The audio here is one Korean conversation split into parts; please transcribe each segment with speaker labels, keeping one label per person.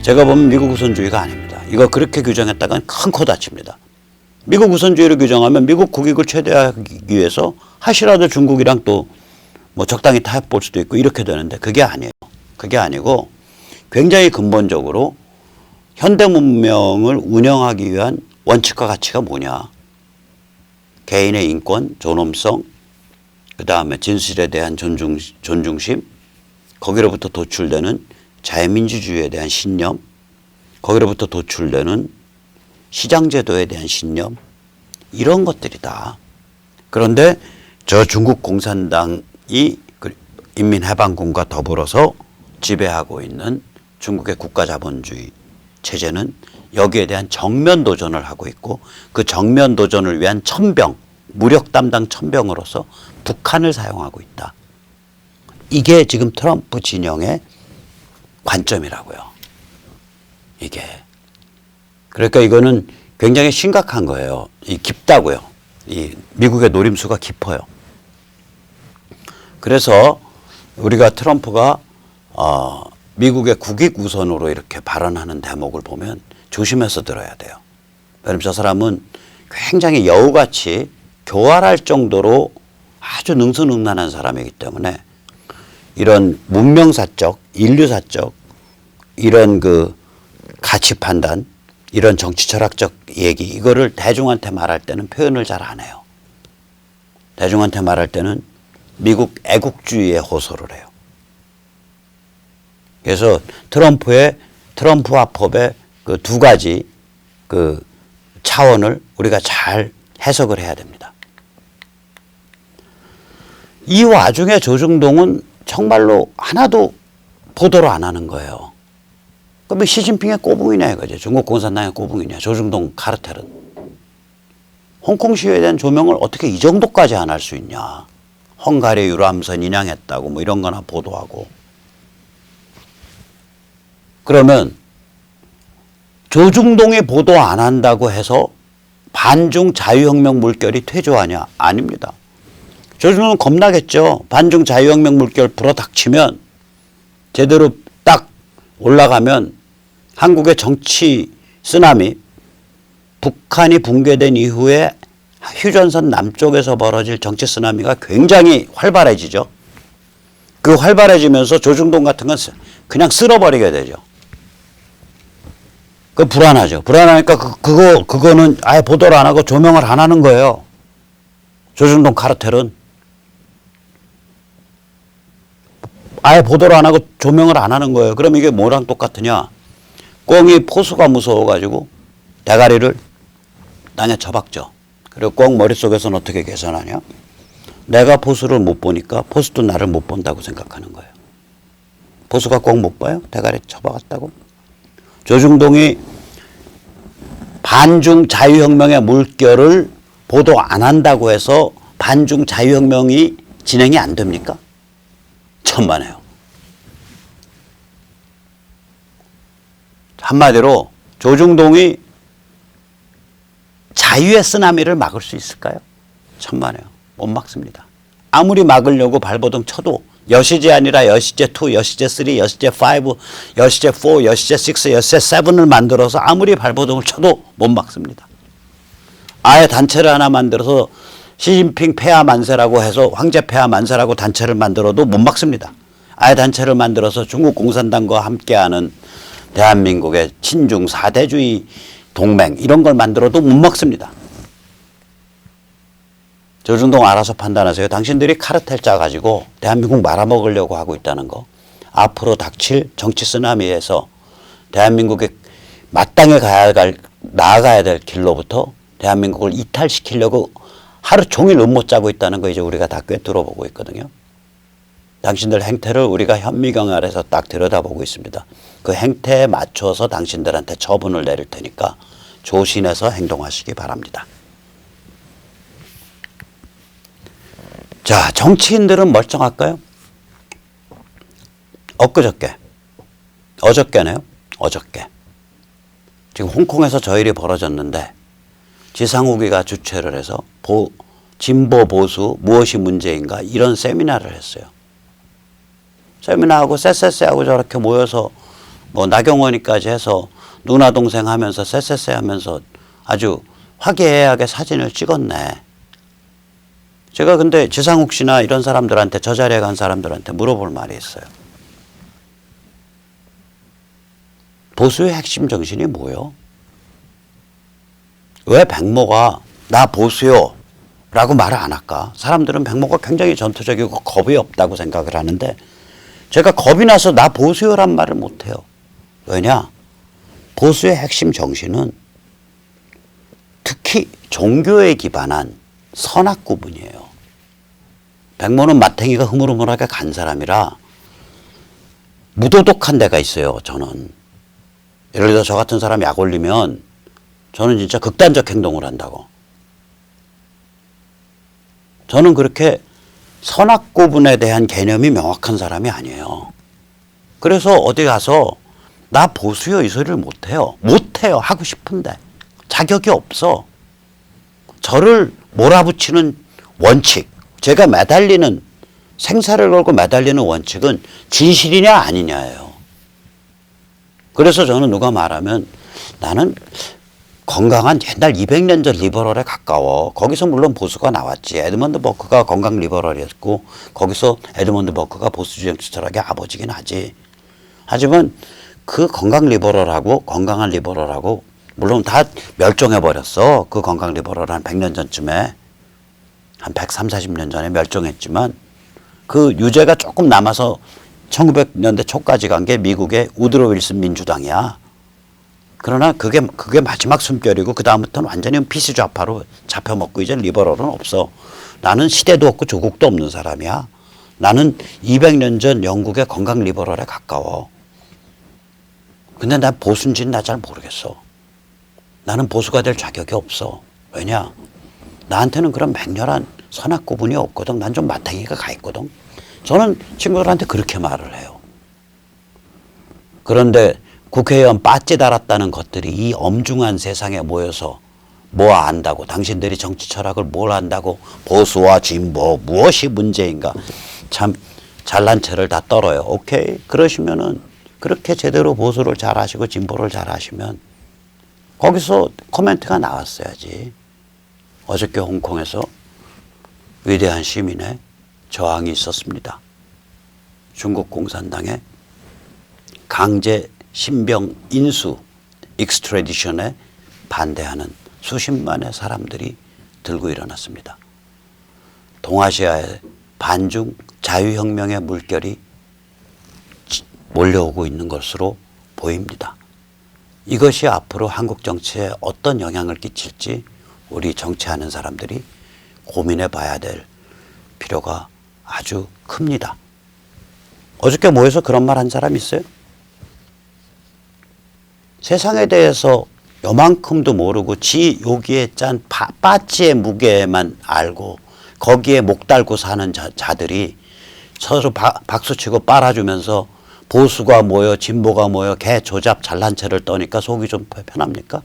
Speaker 1: 제가 보면 미국 우선주의가 아닙니다. 이거 그렇게 규정했다간 큰 코 다칩니다. 미국 우선주의를 규정하면 미국 국익을 최대화하기 위해서 하시라도 중국이랑 또 뭐 적당히 타협 볼 수도 있고 이렇게 되는데 그게 아니에요. 그게 아니고 굉장히 근본적으로 현대 문명을 운영하기 위한 원칙과 가치가 뭐냐. 개인의 인권, 존엄성, 그 다음에 진실에 대한 존중심, 거기로부터 도출되는 자유민주주의에 대한 신념, 거기로부터 도출되는 시장제도에 대한 신념, 이런 것들이다. 그런데 저 중국 공산당이 인민해방군과 더불어서 지배하고 있는 중국의 국가자본주의 체제는 여기에 대한 정면 도전을 하고 있고 그 정면 도전을 위한 천병, 무력 담당 천병으로서 북한을 사용하고 있다. 이게 지금 트럼프 진영의 관점이라고요. 이게. 그러니까 이거는 굉장히 심각한 거예요. 깊다고요. 이 미국의 노림수가 깊어요. 그래서 우리가 트럼프가 미국의 국익 우선으로 이렇게 발언하는 대목을 보면 조심해서 들어야 돼요. 왜냐하면 저 사람은 굉장히 여우같이 교활할 정도로 아주 능수능란한 사람이기 때문에 이런 문명사적, 인류사적 이런 그 가치 판단, 이런 정치 철학적 얘기 이거를 대중한테 말할 때는 표현을 잘 안 해요. 대중한테 말할 때는 미국 애국주의에 호소를 해요. 그래서 트럼프와 법의 그 두 가지 그 차원을 우리가 잘 해석을 해야 됩니다. 이 와중에 조중동은 정말로 하나도 보도를 안 하는 거예요. 그러면 시진핑의 꼬붕이냐 이거죠. 중국 공산당의 꼬붕이냐. 조중동 카르텔은. 홍콩 시위에 대한 조명을 어떻게 이 정도까지 안 할 수 있냐. 헝가리 유람선 인양했다고 뭐 이런 거나 보도하고. 그러면 조중동이 보도 안 한다고 해서 반중 자유혁명 물결이 퇴조하냐? 아닙니다. 조중동은 겁나겠죠. 반중 자유혁명 물결 불어닥치면 제대로 딱 올라가면 한국의 정치 쓰나미, 북한이 붕괴된 이후에 휴전선 남쪽에서 벌어질 정치 쓰나미가 굉장히 활발해지죠. 그 활발해지면서 조중동 같은 건 그냥 쓸어버리게 되죠. 그 불안하죠. 불안하니까 그거는 아예 보도를 안 하고 조명을 안 하는 거예요. 조중동 카르텔은. 아예 보도를 안 하고 조명을 안 하는 거예요. 그럼 이게 뭐랑 똑같으냐. 꿩이 포수가 무서워가지고 대가리를 땅에 쳐박죠. 그리고 꿩 머릿속에서는 어떻게 계산하냐. 내가 포수를 못 보니까 포수도 나를 못 본다고 생각하는 거예요. 포수가 꿩 못 봐요? 대가리 쳐박았다고? 조중동이 반중 자유혁명의 물결을 보도 안 한다고 해서 반중 자유혁명이 진행이 안 됩니까? 천만에요. 한마디로 조중동이 자유의 쓰나미를 막을 수 있을까요? 천만에요. 못 막습니다. 아무리 막으려고 발버둥 쳐도 여시제 아니라 여시제 2, 여시제 3, 여시제 5, 여시제 4, 여시제 6, 여시제 7을 만들어서 아무리 발버둥을 쳐도 못 막습니다. 아예 단체를 하나 만들어서 시진핑 폐하 만세라고 해서 황제 폐하 만세라고 단체를 만들어도 못 막습니다. 아예 단체를 만들어서 중국 공산당과 함께하는 대한민국의 친중 4대주의 동맹 이런 걸 만들어도 못 막습니다. 조중동 알아서 판단하세요. 당신들이 카르텔 짜가지고 대한민국 말아먹으려고 하고 있다는 거. 앞으로 닥칠 정치 쓰나미에서 대한민국이 마땅히 나아가야 될 길로부터 대한민국을 이탈시키려고 하루 종일 음모 짜고 있다는 거 이제 우리가 다 꿰뚫어 보고 있거든요. 당신들 행태를 우리가 현미경 아래서 딱 들여다보고 있습니다. 그 행태에 맞춰서 당신들한테 처분을 내릴 테니까 조심해서 행동하시기 바랍니다. 자, 정치인들은 멀쩡할까요? 어저께네요. 어저께. 지금 홍콩에서 저 일이 벌어졌는데 지상후기가 주최를 해서 진보 보수 무엇이 문제인가 이런 세미나를 했어요. 세미나하고 쎄쎄쎄하고 저렇게 모여서 뭐 나경원이까지 해서 누나 동생 하면서 쎄쎄쎄 하면서 아주 화기애애하게 사진을 찍었네. 제가 근데 지상욱 씨나 이런 사람들한테, 저 자리에 간 사람들한테 물어볼 말이 있어요. 보수의 핵심 정신이 뭐요? 왜 백모가 나 보수요 라고 말을 안 할까? 사람들은 백모가 굉장히 전투적이고 겁이 없다고 생각을 하는데 제가 겁이 나서 나 보수요란 말을 못해요. 왜냐? 보수의 핵심 정신은 특히 종교에 기반한 선악구분이에요. 백모는 마탱이가 흐물흐물하게 간 사람이라 무도덕한 데가 있어요. 저는. 예를 들어 저 같은 사람 약 올리면 저는 진짜 극단적 행동을 한다고. 저는 그렇게 선악구분에 대한 개념이 명확한 사람이 아니에요. 그래서 어디 가서 나 보수요 이 소리를 못해요. 못해요. 하고 싶은데. 자격이 없어. 저를 몰아붙이는 원칙, 제가 매달리는, 생사를 걸고 매달리는 원칙은 진실이냐 아니냐예요. 그래서 저는 누가 말하면 나는 건강한 옛날 200년 전 리버럴에 가까워. 거기서 물론 보수가 나왔지. 에드먼드 버크가 건강 리버럴이었고 거기서 에드먼드 버크가 보수주의 철학의 아버지긴 하지. 하지만 그 건강 리버럴하고 건강한 리버럴하고 물론 다 멸종해버렸어. 그 건강 리버럴 한 100년 전쯤에 한 130, 40년 전에 멸종했지만 그 유죄가 조금 남아서 1900년대 초까지 간 게 미국의 우드로 윌슨 민주당이야. 그러나 그게 마지막 숨결이고 그 다음부터는 완전히 피스 좌파로 잡혀먹고 이제 리버럴은 없어. 나는 시대도 없고 조국도 없는 사람이야. 나는 200년 전 영국의 건강 리버럴에 가까워. 근데 난 보수인지는 나 잘 모르겠어. 나는 보수가 될 자격이 없어. 왜냐? 나한테는 그런 맹렬한 선악구분이 없거든. 난 좀 마탱이가 가 있거든. 저는 친구들한테 그렇게 말을 해요. 그런데 국회의원 빠찌 달았다는 것들이 이 엄중한 세상에 모여서 뭐 안다고, 당신들이 정치 철학을 뭘 안다고, 보수와 진보 무엇이 문제인가, 참 잘난 체를 다 떨어요. 오케이, 그러시면은 그렇게 제대로 보수를 잘 하시고 진보를 잘 하시면 거기서 코멘트가 나왔어야지. 어저께 홍콩에서 위대한 시민의 저항이 있었습니다. 중국 공산당의 강제 신병 인수 익스트래디션에 반대하는 수십만의 사람들이 들고 일어났습니다. 동아시아의 반중 자유혁명의 물결이 몰려오고 있는 것으로 보입니다. 이것이 앞으로 한국 정치에 어떤 영향을 끼칠지 우리 정치하는 사람들이 고민해 봐야 될 필요가 아주 큽니다. 어저께 모여서 그런 말 한 사람 있어요? 세상에 대해서 요만큼도 모르고 지 여기에 짠 빠찌의 무게만 알고 거기에 목 달고 사는 자들이 서로 박수치고 빨아주면서 보수가 뭐여 진보가 뭐여 개 조잡 잘난 체를 떠니까 속이 좀 편합니까?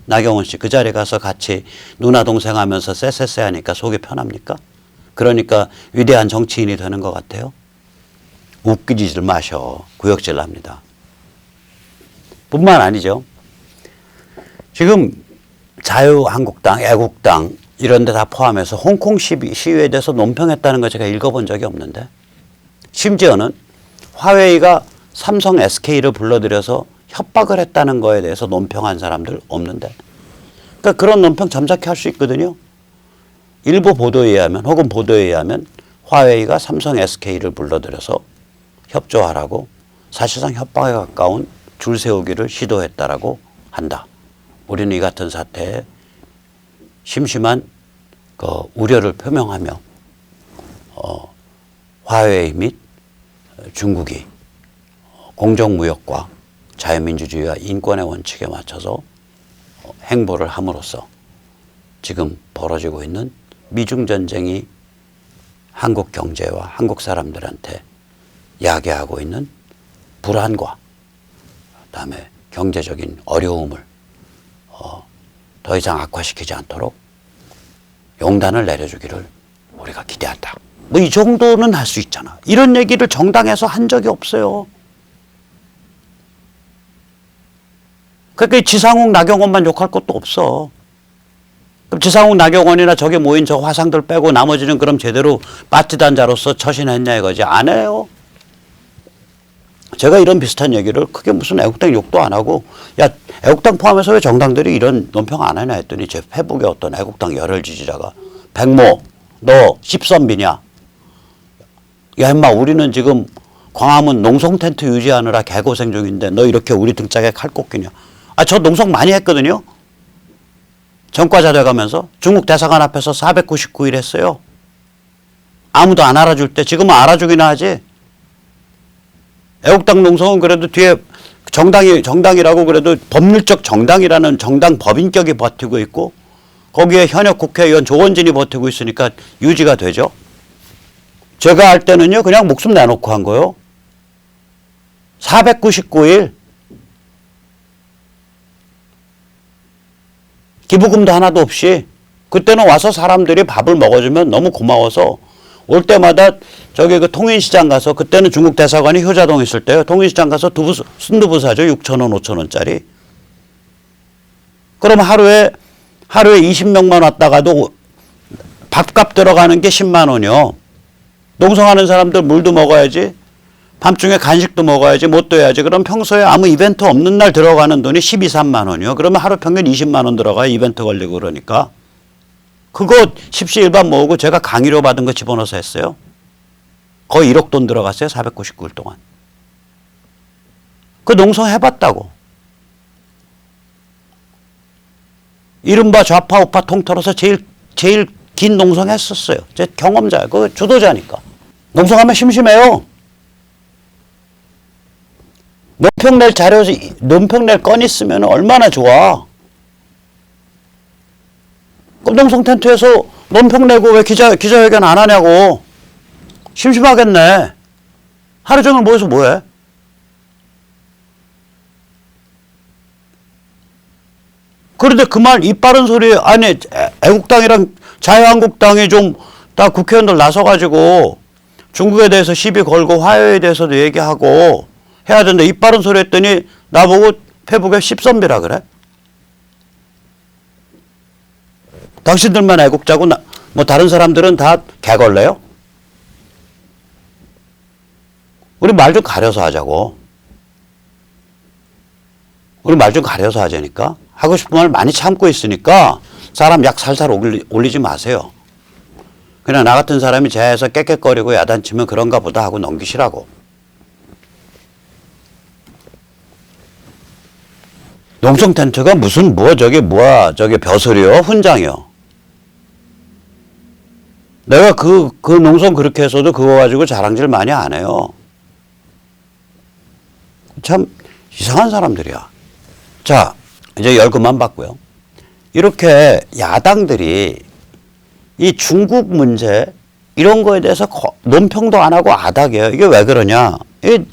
Speaker 1: 나경원 씨 그 자리에 가서 같이 누나 동생 하면서 쎄쎄쎄 하니까 속이 편합니까? 그러니까 위대한 정치인이 되는 것 같아요? 웃기지들 마셔. 구역질 납니다. 뿐만 아니죠. 지금 자유한국당, 애국당 이런 데 다 포함해서 홍콩 시위에 대해서 논평했다는 거 제가 읽어본 적이 없는데 심지어는 화웨이가 삼성 SK를 불러들여서 협박을 했다는 거에 대해서 논평한 사람들 없는데 그러니까 그런 논평 점잖게 할 수 있거든요. 일부 보도에 의하면 혹은 보도에 의하면 화웨이가 삼성 SK를 불러들여서 협조하라고 사실상 협박에 가까운 줄 세우기를 시도했다라고 한다. 우리는 이 같은 사태에 심심한 그 우려를 표명하며 화웨이 및 중국이 공정무역과 자유민주주의와 인권의 원칙에 맞춰서 행보를 함으로써 지금 벌어지고 있는 미중 전쟁이 한국 경제와 한국 사람들한테 야기하고 있는 불안과 그다음에 경제적인 어려움을 더 이상 악화시키지 않도록 용단을 내려주기를 우리가 기대한다. 뭐 이 정도는 할 수 있잖아. 이런 얘기를 정당에서 한 적이 없어요. 그러니까 지상욱, 나경원만 욕할 것도 없어. 그럼 지상욱, 나경원이나 저기 모인 저 화상들 빼고 나머지는 그럼 제대로 빠지단 자로서 처신했냐 이거지. 안 해요. 제가 이런 비슷한 얘기를 크게 무슨 애국당 욕도 안 하고, 야, 애국당 포함해서 왜 정당들이 이런 논평 안 하냐 했더니 제 페북에 어떤 애국당 열혈 지지자가, 백모 너 십선비냐? 야 임마, 우리는 지금 광화문 농성 텐트 유지하느라 개고생 중인데 너 이렇게 우리 등짝에 칼 꽂기냐? 아, 저 농성 많이 했거든요. 전과자 돼가면서 중국 대사관 앞에서 499일 했어요. 아무도 안 알아줄 때. 지금은 알아주기나 하지. 애국당 농성은 그래도 뒤에 정당이라고 그래도 법률적 정당이라는 정당 법인격이 버티고 있고, 거기에 현역 국회의원 조원진이 버티고 있으니까 유지가 되죠. 제가 할 때는요, 그냥 목숨 내놓고 한 거요. 499일. 기부금도 하나도 없이. 그때는 와서 사람들이 밥을 먹어주면 너무 고마워서 올 때마다 저기 그 통인시장 가서, 그때는 중국 대사관이 효자동 있을 때요. 통인시장 가서 순두부 사죠. 6,000원, 5,000원짜리. 그럼 하루에 20명만 왔다가도 밥값 들어가는 게 10만 원이요. 농성하는 사람들 물도 먹어야지. 밤중에 간식도 먹어야지. 못도 해야지. 그럼 평소에 아무 이벤트 없는 날 들어가는 돈이 12, 3만 원이요. 그러면 하루 평균 20만 원 들어가요. 이벤트 걸리고 그러니까. 그거 십시일반 모으고 제가 강의료 받은 거 집어넣어서 했어요. 거의 1억 돈 들어갔어요. 499일 동안. 그 농성 해봤다고. 이른바 좌파 우파 통틀어서 제일 긴 농성 했었어요. 제 경험자예요. 그 주도자니까. 농성하면 심심해요. 논평 낼 건 있으면 얼마나 좋아. 농성 텐트에서 논평 내고 왜 기자회견 안 하냐고. 심심하겠네. 하루 종일 모여서 뭐해? 그런데 그 말 입 바른 소리 안에 애국당이랑 자유한국당이 좀 다 국회의원들 나서가지고 중국에 대해서 시비 걸고 화해에 대해서도 얘기하고 해야 된다. 입 바른 소리 했더니 나보고 페북에 십선비라 그래? 당신들만 애국자고 뭐 다른 사람들은 다 개걸레요? 우리 말 좀 가려서 하자고. 우리 말 좀 가려서 하자니까. 하고 싶은 말 많이 참고 있으니까 사람 약 살살 올리지 마세요. 그냥 나 같은 사람이 제에서 깨끗거리고 야단치면 그런가 보다 하고 넘기시라고. 농성 텐트가 무슨 저게 벼슬이요? 훈장이요? 내가 그 농성 그렇게 해서도 그거 가지고 자랑질 많이 안 해요. 참 이상한 사람들이야. 자, 이제 열 그만 받고요. 이렇게 야당들이 이 중국 문제 이런 거에 대해서 논평도 안 하고 아닥이에요. 이게 왜 그러냐? 이게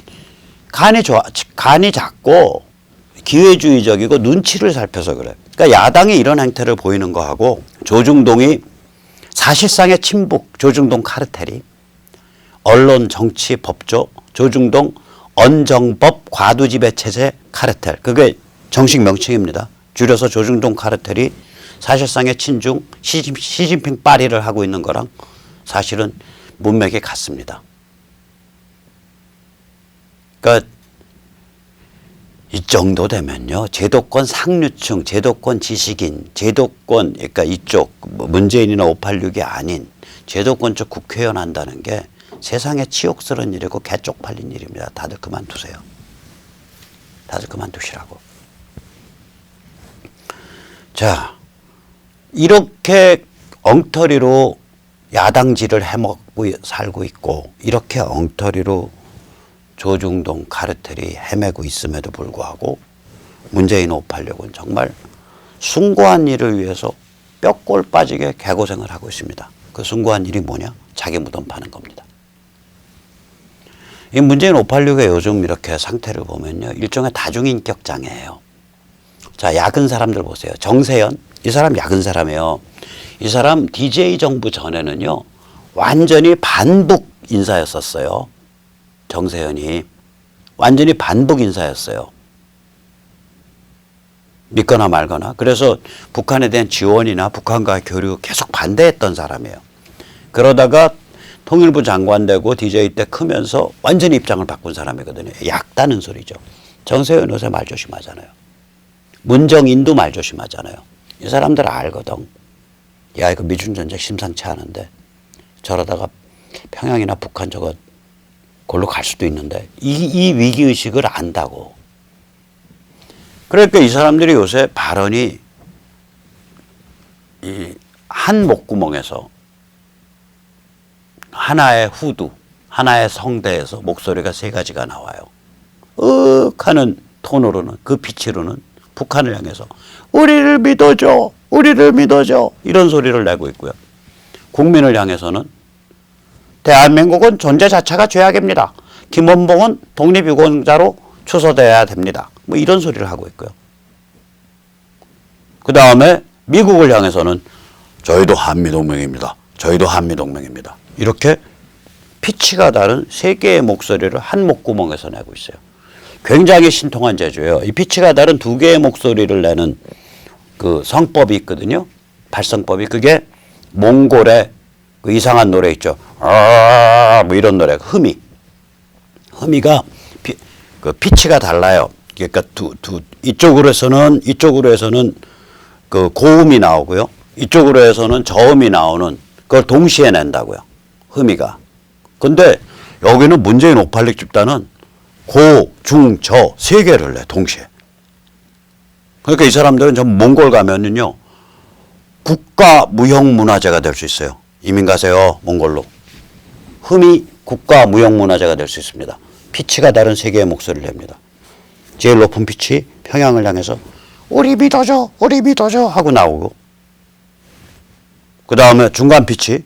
Speaker 1: 간이 작고 기회주의적이고 눈치를 살펴서 그래. 그러니까 야당이 이런 행태를 보이는 거하고 조중동이 사실상의 친북 조중동 카르텔이 언론, 정치, 법조, 조중동 언정법 과두지배체제 카르텔. 그게 정식 명칭입니다. 줄여서 조중동 카르텔이 사실상의 친중 시진핑 빠리를 하고 있는 거랑 사실은 문맥이 같습니다. 그러니까 이 정도 되면요. 제도권 상류층, 제도권 지식인, 그러니까 이쪽 문재인이나 586이 아닌 제도권적 국회의원 한다는 게 세상에 치욕스러운 일이고 개쪽팔린 일입니다. 다들 그만두세요. 다들 그만두시라고. 자, 이렇게 엉터리로 야당질을 해먹고 살고 있고 이렇게 엉터리로 조중동 카르텔이 헤매고 있음에도 불구하고 문재인 586은 정말 숭고한 일을 위해서 뼈골 빠지게 개고생을 하고 있습니다. 그 숭고한 일이 뭐냐? 자기 무덤 파는 겁니다. 이 문재인 586의 요즘 이렇게 상태를 보면요. 일종의 다중인격 장애예요. 자, 야근 사람들 보세요. 정세현. 이 사람 야근 사람이에요. 이 사람 DJ 정부 전에는요. 완전히 반북 인사였었어요. 정세현이. 완전히 반북 인사였어요. 믿거나 말거나. 그래서 북한에 대한 지원이나 북한과의 교류 계속 반대했던 사람이에요. 그러다가 통일부 장관 되고 DJ 때 크면서 완전히 입장을 바꾼 사람이거든요. 얕다는 소리죠. 정세현 요새 말 조심하잖아요. 문정인도 말 조심하잖아요. 이 사람들 알거든. 야, 이거 미중전쟁 심상치 않은데 저러다가 평양이나 북한 저거 골로 갈 수도 있는데 이 위기의식을 안다고. 그러니까 이 사람들이 요새 발언이 이 한 목구멍에서 하나의 후두, 하나의 성대에서 목소리가 세 가지가 나와요. 하는 톤으로는, 그 피치로는 북한을 향해서 우리를 믿어줘, 우리를 믿어줘 이런 소리를 내고 있고요. 국민을 향해서는 대한민국은 존재 자체가 죄악입니다. 김원봉은 독립유공자로 추서되어야 됩니다. 뭐 이런 소리를 하고 있고요. 그 다음에 미국을 향해서는 저희도 한미동맹입니다. 저희도 한미동맹입니다. 이렇게 피치가 다른 세 개의 목소리를 한 목구멍에서 내고 있어요. 굉장히 신통한 제주예요. 이 피치가 다른 두 개의 목소리를 내는 그 성법이 있거든요. 발성법이. 그게 몽골의 그 이상한 노래 있죠. 뭐 이런 노래. 흐미가 그 피치가 달라요. 그러니까 이쪽으로 해서는 그 고음이 나오고요. 이쪽으로 해서는 저음이 나오는 그걸 동시에 낸다고요. 흐미가. 근데 여기는 문재인 586 집단은 고, 중, 저 세 개를 내 동시에. 그러니까 이 사람들은 전 몽골 가면은요 국가 무형 문화재가 될 수 있어요. 이민 가세요 몽골로. 흠이 국가 무형 문화재가 될 수 있습니다. 피치가 다른 세 개의 목소리를 냅니다. 제일 높은 피치 평양을 향해서 우리 믿어줘, 우리 믿어줘 하고 나오고, 그 다음에 중간 피치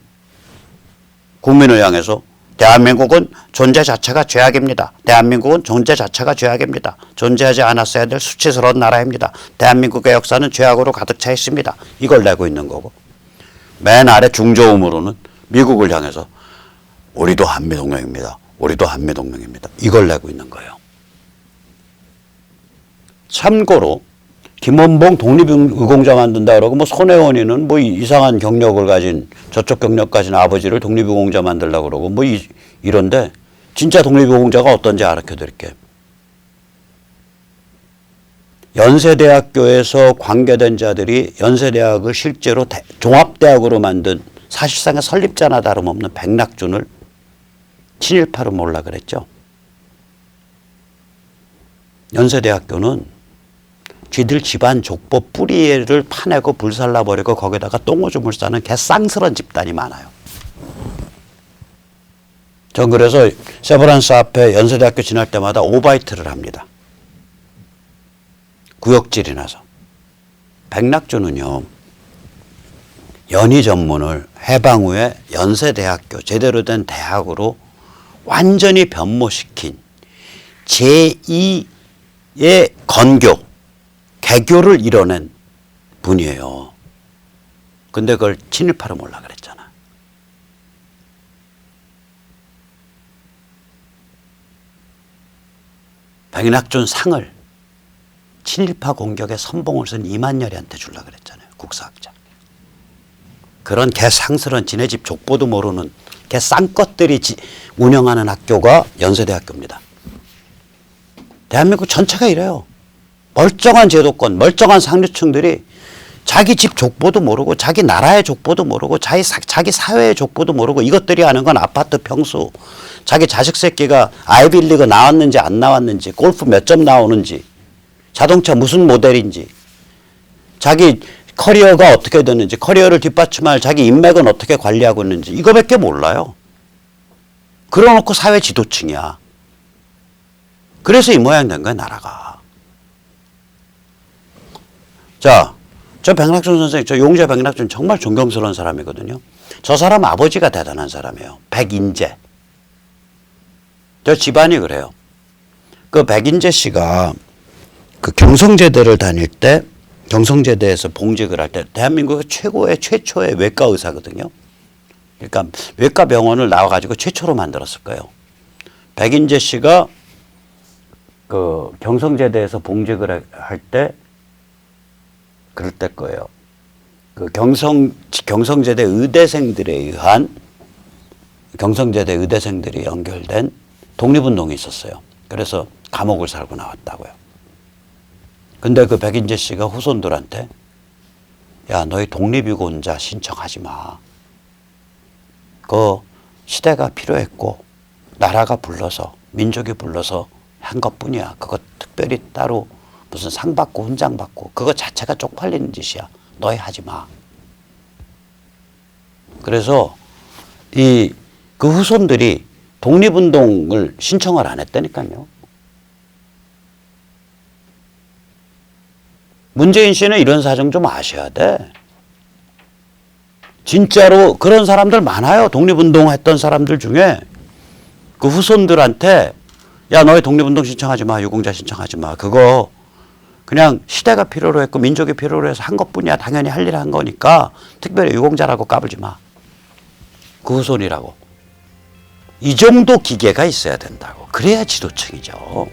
Speaker 1: 국민을 향해서 대한민국은 존재 자체가 죄악입니다. 대한민국은 존재 자체가 죄악입니다. 존재하지 않았어야 될 수치스러운 나라입니다. 대한민국의 역사는 죄악으로 가득 차 있습니다. 이걸 내고 있는 거고, 맨 아래 중저음으로는 미국을 향해서 우리도 한미동맹입니다. 우리도 한미동맹입니다. 이걸 내고 있는 거예요. 참고로 김원봉 독립유공자 만든다 그러고 뭐 손혜원이는 뭐 이상한 경력을 가진, 저쪽 경력 가진 아버지를 독립유공자 만들려고 그러고 뭐 이런데 진짜 독립유공자가 어떤지 알려 드릴게요. 연세대학교에서 관계된 자들이 연세대학을 실제로 종합대학으로 만든 사실상의 설립자나 다름없는 백낙준을 친일파로 몰라 그랬죠. 연세대학교는 쥐들 집안 족보 뿌리를 파내고 불살라버리고 거기다가 똥오줌을 싸는 개쌍스런 집단이 많아요. 전 그래서 세브란스 앞에 연세대학교 지날 때마다 오바이트를 합니다. 구역질이 나서. 백낙준은요, 연희 전문을 해방 후에 연세대학교, 제대로 된 대학으로 완전히 변모시킨 제2의 건교, 개교를 이뤄낸 분이에요. 근데 그걸 친일파로 몰라 그랬잖아. 백낙준 상을 친일파 공격에 선봉을 쓴 이만열이한테 주려고 그랬잖아요. 국사학자. 그런 개상스러운 지네 집 족보도 모르는 개 쌍것들이 운영하는 학교가 연세대학교입니다. 대한민국 전체가 이래요. 멀쩡한 제도권, 멀쩡한 상류층들이 자기 집 족보도 모르고 자기 나라의 족보도 모르고 자기 사회의 족보도 모르고 이것들이 하는 건 아파트 평수, 자기 자식 새끼가 아이비리그 나왔는지 안 나왔는지, 골프 몇 점 나오는지, 자동차 무슨 모델인지, 자기 커리어가 어떻게 됐는지, 커리어를 뒷받침할 자기 인맥은 어떻게 관리하고 있는지 이거밖에 몰라요. 그러놓고 사회 지도층이야. 그래서 이 모양 된 거야 나라가. 자, 저 백낙준 선생, 저 용재 백낙준 정말 존경스러운 사람이거든요. 저 사람 아버지가 대단한 사람이에요. 백인재. 저 집안이 그래요. 그 백인재 씨가 그 경성제대를 다닐 때, 경성제대에서 봉직을 할 때 대한민국의 최초의 외과 의사거든요. 그러니까 외과 병원을 나와가지고 최초로 만들었을 거예요. 백인재 씨가 그 경성제대에서 봉직을 할 때 그럴 때 거예요. 그 경성제대 의대생들에 의한 경성제대 의대생들이 연결된 독립운동이 있었어요. 그래서 감옥을 살고 나왔다고요. 근데 그 백인재 씨가 후손들한테 야, 너희 독립유공자 신청하지 마. 그 시대가 필요했고 나라가 불러서 민족이 불러서 한 것뿐이야. 그거 특별히 따로 무슨 상 받고 훈장 받고 그거 자체가 쪽팔리는 짓이야. 너희 하지 마. 그래서 그 후손들이 독립운동을 신청을 안 했다니까요. 문재인 씨는 이런 사정 좀 아셔야 돼. 진짜로 그런 사람들 많아요. 독립운동 했던 사람들 중에 그 후손들한테 야, 너희 독립운동 신청하지 마. 유공자 신청하지 마. 그거 그냥 시대가 필요로 했고 민족이 필요로 해서 한 것뿐이야. 당연히 할 일 한 거니까 특별히 유공자라고 까불지 마. 그 후손이라고. 이 정도 기계가 있어야 된다고. 그래야 지도층이죠.